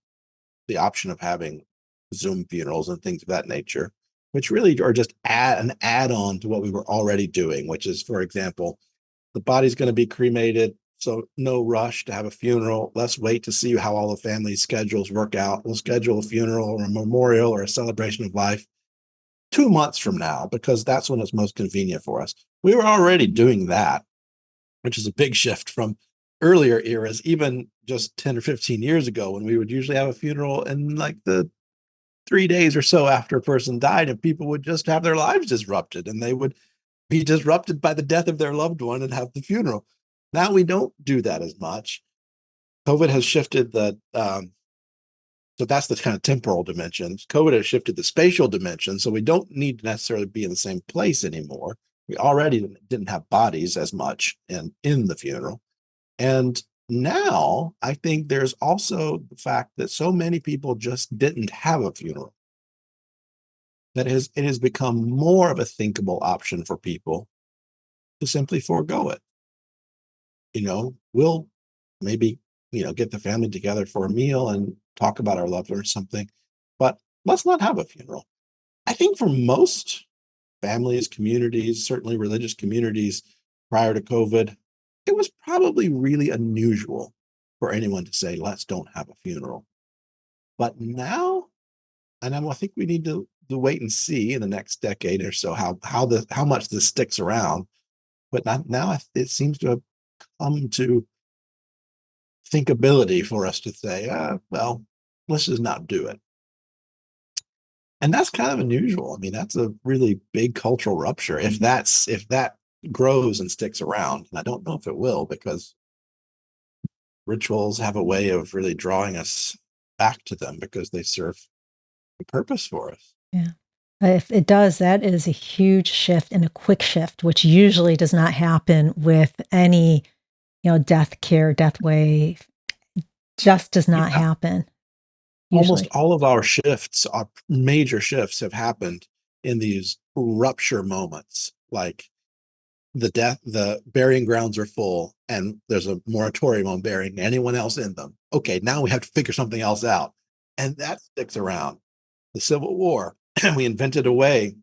the option of having Zoom funerals and things of that nature, which really are just an add-on to what we were already doing, which is, for example, the body's going to be cremated, so no rush to have a funeral. Let's wait to see how all the family schedules work out. We'll schedule a funeral or a memorial or a celebration of life 2 months from now, because that's when it's most convenient for us. We were already doing that, which is a big shift from earlier eras, even just 10 or 15 years ago, when we would usually have a funeral in like the 3 days or so after a person died, and people would just have their lives disrupted, and they would be disrupted by the death of their loved one and have the funeral. Now we don't do that as much. COVID has shifted so that's the kind of temporal dimension. COVID has shifted the spatial dimension, so we don't need to necessarily be in the same place anymore. We already didn't have bodies as much in the funeral. And now I think there's also the fact that so many people just didn't have a funeral, that it has become more of a thinkable option for people to simply forego it. We'll maybe, get the family together for a meal and talk about our loved one or something, but let's not have a funeral. I think for most families, communities, certainly religious communities prior to COVID, it was probably really unusual for anyone to say, let's don't have a funeral. But now, and I think we need to wait and see in the next decade or so how much this sticks around. But now it seems to have come to thinkability for us to say, well, let's just not do it. And that's kind of unusual. I mean, that's a really big cultural rupture if that grows and sticks around. And I don't know if it will, because rituals have a way of really drawing us back to them because they serve a purpose for us. Yeah. If it does, that is a huge shift and a quick shift, which usually does not happen with any, death care, death way, just does not Yeah. happen Almost usually. all of our shifts, our major shifts, have happened in these rupture moments. Like the burying grounds are full and there's a moratorium on burying anyone else in them. Okay, now we have to figure something else out. And that sticks around. The Civil War, we invented a way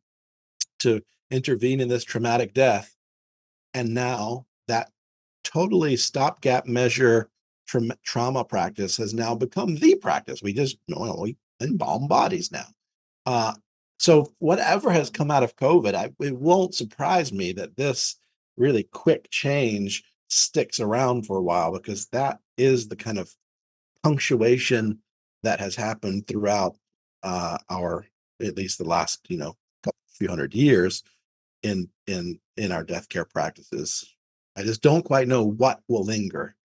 to intervene in this traumatic death. And now that totally stopgap measure trauma practice has now become the practice. We embalm bodies now. Uh, so whatever has come out of COVID, it won't surprise me that this really quick change sticks around for a while, because that is the kind of punctuation that has happened throughout our, at least the last, few hundred years in our death care practices. I just don't quite know what will linger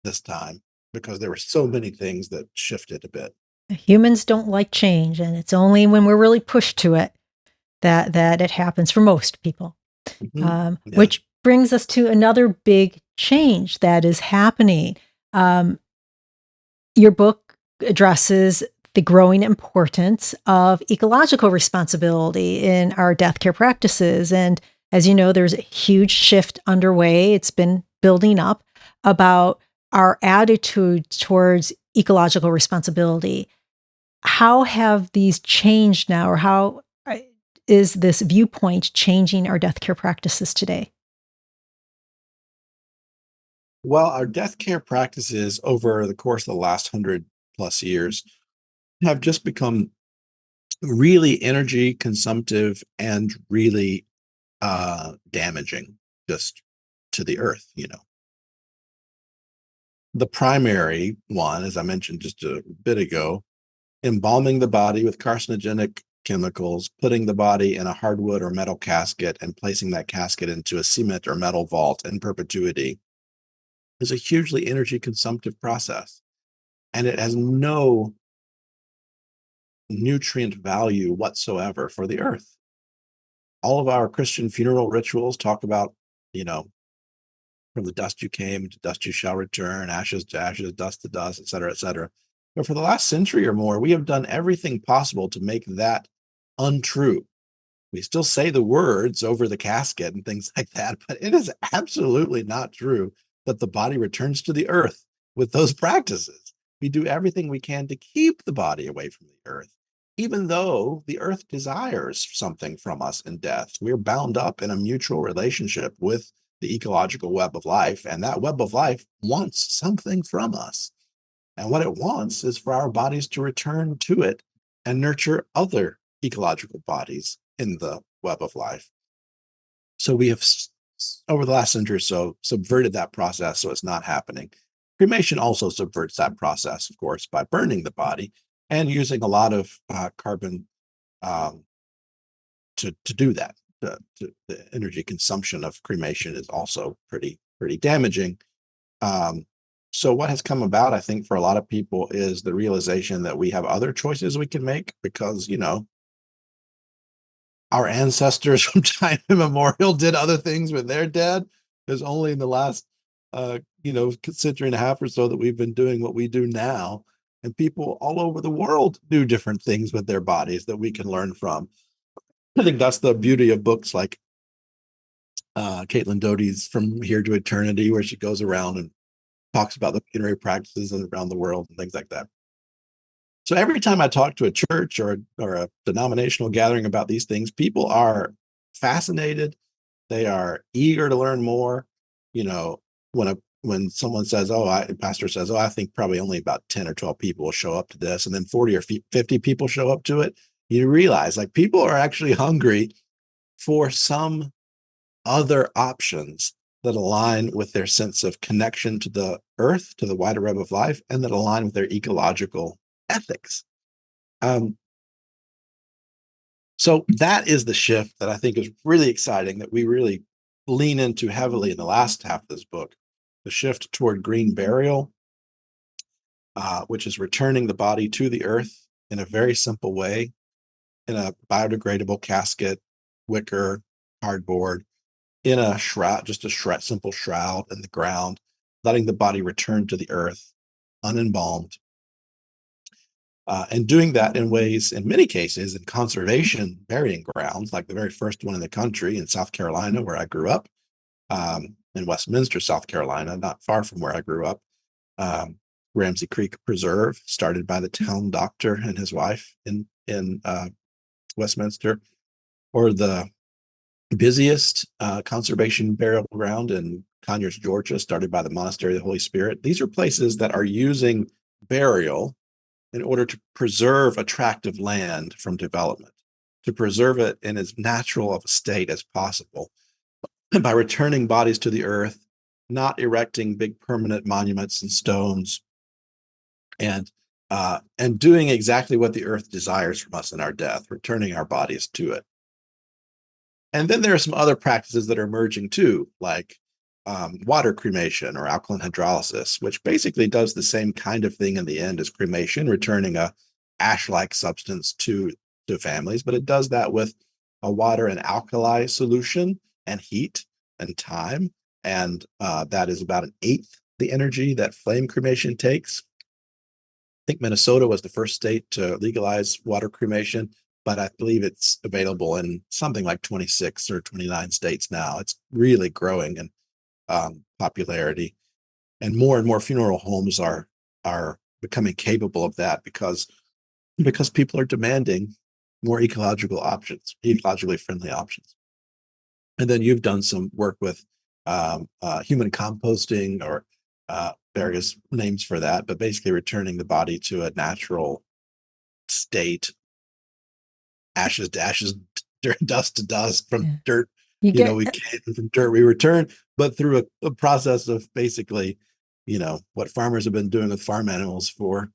this time, because there were so many things that shifted a bit. Humans don't like change, and it's only when we're really pushed to it that it happens for most people. Mhm. Yeah. Which brings us to another big change that is happening. Um, your book addresses the growing importance of ecological responsibility in our death care practices. And as you know, there's a huge shift underway. It's been building up about our attitude towards ecological responsibility. How have these changed now, or how is this viewpoint changing our death care practices today? Well, our death care practices over the course of the last 100+ years have just become really energy consumptive and really damaging just to the earth. The primary one, as I mentioned just a bit ago, embalming the body with carcinogenic chemicals, putting the body in a hardwood or metal casket, and placing that casket into a cement or metal vault in perpetuity is a hugely energy consumptive process. And it has no nutrient value whatsoever for the earth. All of our Christian funeral rituals talk about, you know, from the dust you came, to dust you shall return, ashes to ashes, dust to dust, et cetera, et cetera. But for the last century or more, we have done everything possible to make that untrue. We still say the words over the casket and things like that, but it is absolutely not true that the body returns to the earth with those practices. We do everything we can to keep the body away from the earth, even though the earth desires something from us in death. We're bound up in a mutual relationship with the ecological web of life, and that web of life wants something from us. And what it wants is for our bodies to return to it and nurture other ecological bodies in the web of life. So we have, over the last century or so, subverted that process so it's not happening. Cremation also subverts that process, of course, by burning the body and using a lot of carbon um, to do that. The energy consumption of cremation is also pretty damaging. um, so what has come about, I think, for a lot of people is the realization that we have other choices we can make because, our ancestors from time immemorial did other things with their dead. It's only in the last, century and a half or so that we've been doing what we do now. And people all over the world do different things with their bodies that we can learn from. I think that's the beauty of books like Caitlin Doty's From Here to Eternity, where she goes around and talks about the funerary practices around the world and things like that. So every time I talk to a church or a denominational gathering about these things, people are fascinated. They are eager to learn more. You know, when someone says, "Oh," a pastor says, "Oh, I think probably only about 10 or 12 people will show up to this," and then 40 or 50 people show up to it, you realize like people are actually hungry for some other options that align with their sense of connection to the earth, to the wider web of life, and that align with their ecological ethics. Um, so that is the shift that I think is really exciting that we really lean into heavily in the last half of this book. The shift toward green burial, which is returning the body to the earth in a very simple way, in a biodegradable casket, wicker, cardboard, in a shroud, just a simple shroud in the ground, letting the body return to the earth unembalmed, and doing that in ways, in many cases, in conservation burying grounds, like the very first one in the country in South Carolina, where I grew up, in Westminster, South Carolina, not far from where I grew up. Um, Ramsey Creek Preserve, started by the town doctor and his wife in Westminster, or the busiest conservation burial ground in Conyers, Georgia, started by the Monastery of the Holy Spirit. These are places that are using burial in order to preserve attractive land from development, to preserve it in as natural of a state as possible, and by returning bodies to the earth, not erecting big permanent monuments and stones, and doing exactly what the earth desires from us in our death, returning our bodies to it. And then there are some other practices that are emerging too, like water cremation or alkaline hydrolysis, which basically does the same kind of thing in the end as cremation, returning a ash-like substance to families, but it does that with a water and alkali solution and heat and time. And that is about an eighth the energy that flame cremation takes. I think Minnesota was the first state to legalize water cremation, but I believe it's available in something like 26 or 29 states now. It's really growing in popularity, and more funeral homes are becoming capable of that because people are demanding more ecological options, ecologically friendly options. And then you've done some work with human composting or various names for that, but basically returning the body to a natural state, ashes to ashes, dust to dust, from Yeah. dirt. You You know, get we came from dirt, we return, but through a process of basically, what farmers have been doing with farm animals for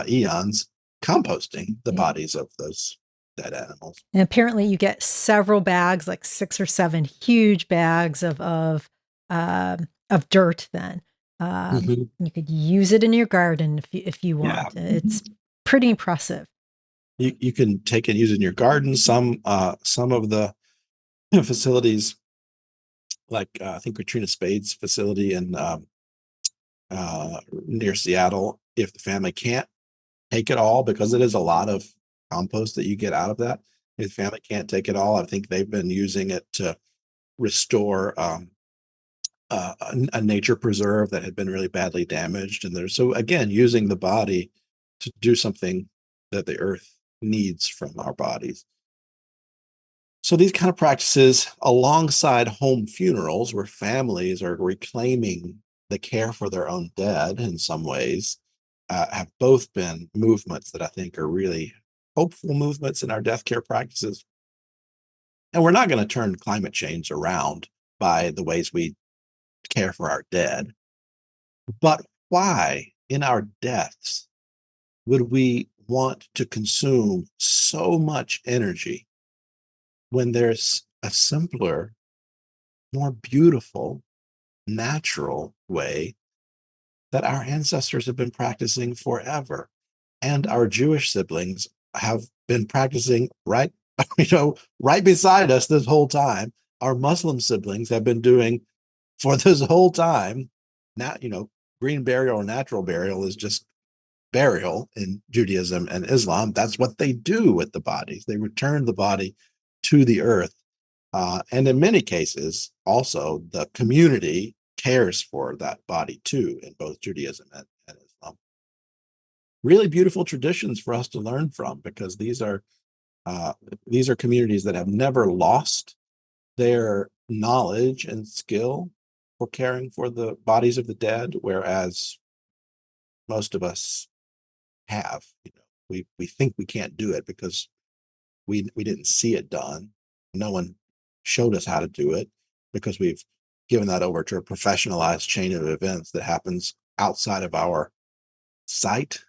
eons, composting the bodies of those dead animals. And apparently you get several bags, like 6 or 7 huge bags of dirt then. Mhm. You could use it in your garden if you Yeah. want. It's pretty impressive. You can take and use it in your garden. Some of the facilities, like I think Katrina Spade's facility in near Seattle, if the family can't take it all, because it is a lot of compost that you get out of that. If the family can't take it all, I think they've been using it to restore a nature preserve that had been really badly damaged. And there's so again using the body to do something that the earth needs from our bodies. So these kind of practices, alongside home funerals, where families are reclaiming the care for their own dead in some ways, have both been movements that I think are really hopeful movements in our death care practices. And we're not going to turn climate change around by the ways we care for our dead. But why, in our deaths, would we want to consume so much energy when there's a simpler, more beautiful, natural way that our ancestors have been practicing forever? And our Jewish siblings have been practicing right beside us this whole time. Our Muslim siblings have been doing for this whole time. Now, green burial or natural burial is just burial in Judaism and Islam. That's what they do with the bodies. They return the body to the earth. And in many cases, also, the community cares for that body too, in both Judaism and Islam. Really beautiful traditions for us to learn from, because uh, these are communities that have never lost their knowledge and skill for caring for the bodies of the dead, whereas most of us have. We think we can't do it because we didn't see it done. No one showed us how to do it because we've given that over to a professionalized chain of events that happens outside of our sight.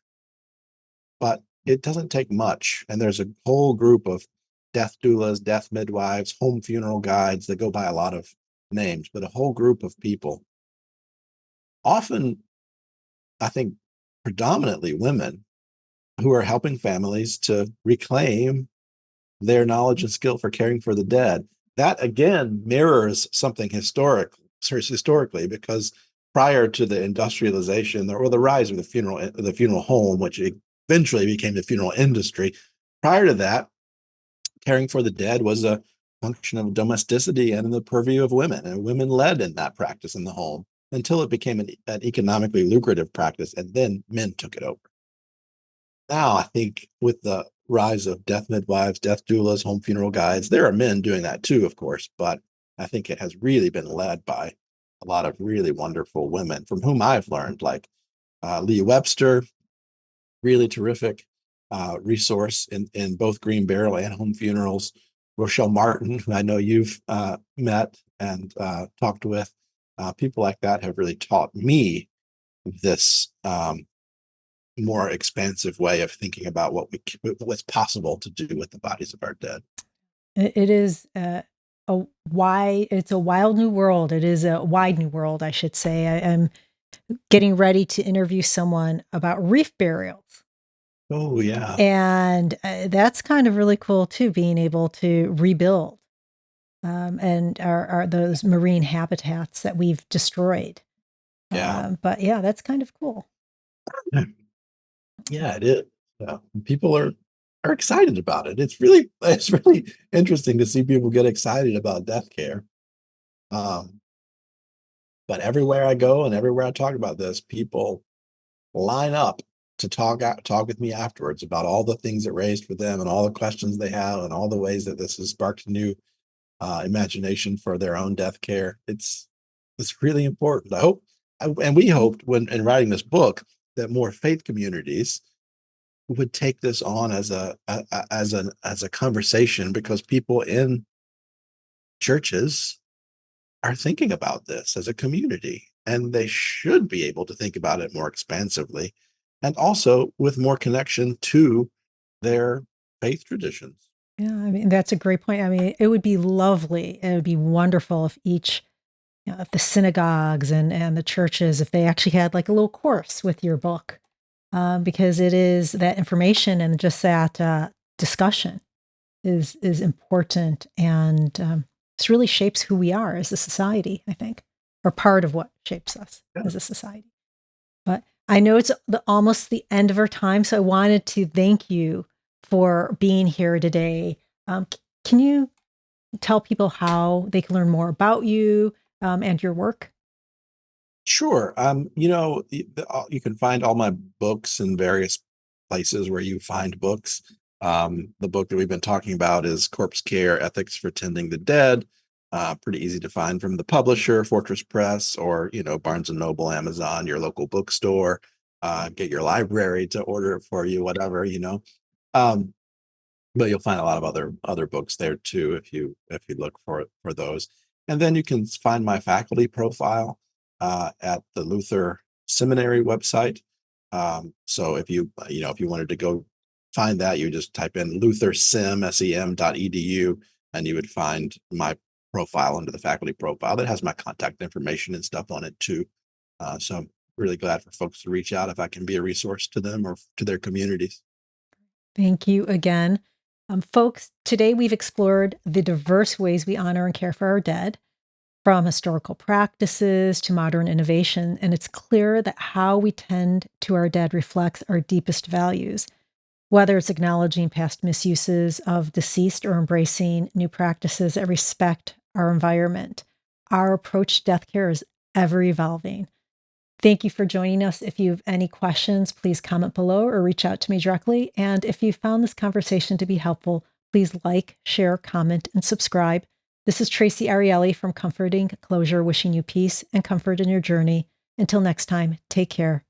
But it doesn't take much. And there's a whole group of death doulas, death midwives, home funeral guides that go by a lot of names, but a whole group of people, often, I think, predominantly women, who are helping families to reclaim their knowledge and skill for caring for the dead. That again mirrors something historically, because prior to the industrialization or the rise of the funeral home, which eventually became the funeral industry, prior to that, caring for the dead was a function of domesticity and in the purview of women, and women led in that practice in the home until it became an economically lucrative practice, and then men took it over. Now, I think with the rise of death midwives, death doulas, home funeral guides, there are men doing that too, of course, but I think it has really been led by a lot of really wonderful women from whom I've learned, like Leah Webster, really terrific resource in both green burial and home funerals. Rochelle Martin, who I know you've met and talked with, people like that have really taught me this more expansive way of thinking about what's possible to do with the bodies of our dead. It is it's a wild new world. It is a wide new world, I should say. I am getting ready to interview someone about reef burials. Oh, yeah. And that's kind of really cool too, being able to rebuild and our those marine habitats that we've destroyed. Yeah. But yeah, that's kind of cool. Yeah, it is. Yeah. People are excited about it. It's really interesting to see people get excited about death care. Um, but everywhere I go and everywhere I talk about this, people line up to talk with me afterwards about all the things it raised for them and all the questions they have and all the ways that this has sparked new imagination for their own death care. It's really important. And we hoped when in writing this book that more faith communities would take this on as a conversation because people in churches are thinking about this as a community, and they should be able to think about it more expansively and also with more connection to their faith traditions. Yeah, I mean, that's a great point. I mean, it would be lovely. It would be wonderful if each, if the synagogues and the churches, if they actually had like a little course with your book, because it is that information and just that discussion is important, and this really shapes who we are as a society. I think, or part of what shapes us Yeah, as a society. But I know it's almost the end of our time, so I wanted to thank you for being here today. Can you tell people how they can learn more about you and your work? sure. You can find all my books in various places where you find books. The book that we've been talking about is Corpse Care Ethics for Tending the Dead. Pretty easy to find from the publisher, Fortress Press, or Barnes and Noble, Amazon, your local bookstore. Get your library to order it for you, whatever. Um, but you'll find a lot of other books there too if you look for those. And then you can find my faculty profile at the Luther Seminary website. So if you wanted to go find that, you just type in luthersem.edu, and you would find my profile under the faculty profile that has my contact information and stuff on it too. So I'm really glad for folks to reach out if I can be a resource to them or to their communities. Thank you again. Folks, today we've explored the diverse ways we honor and care for our dead, from historical practices to modern innovation, and it's clear that how we tend to our dead reflects our deepest values. Whether it's acknowledging past misuses of deceased or embracing new practices that respect our environment, our approach to death care is ever evolving. Thank you for joining us. If you have any questions, please comment below or reach out to me directly. And if you found this conversation to be helpful, please like, share, comment, and subscribe. This is Traci Arieli from Comforting Closure, wishing you peace and comfort in your journey. Until next time, take care.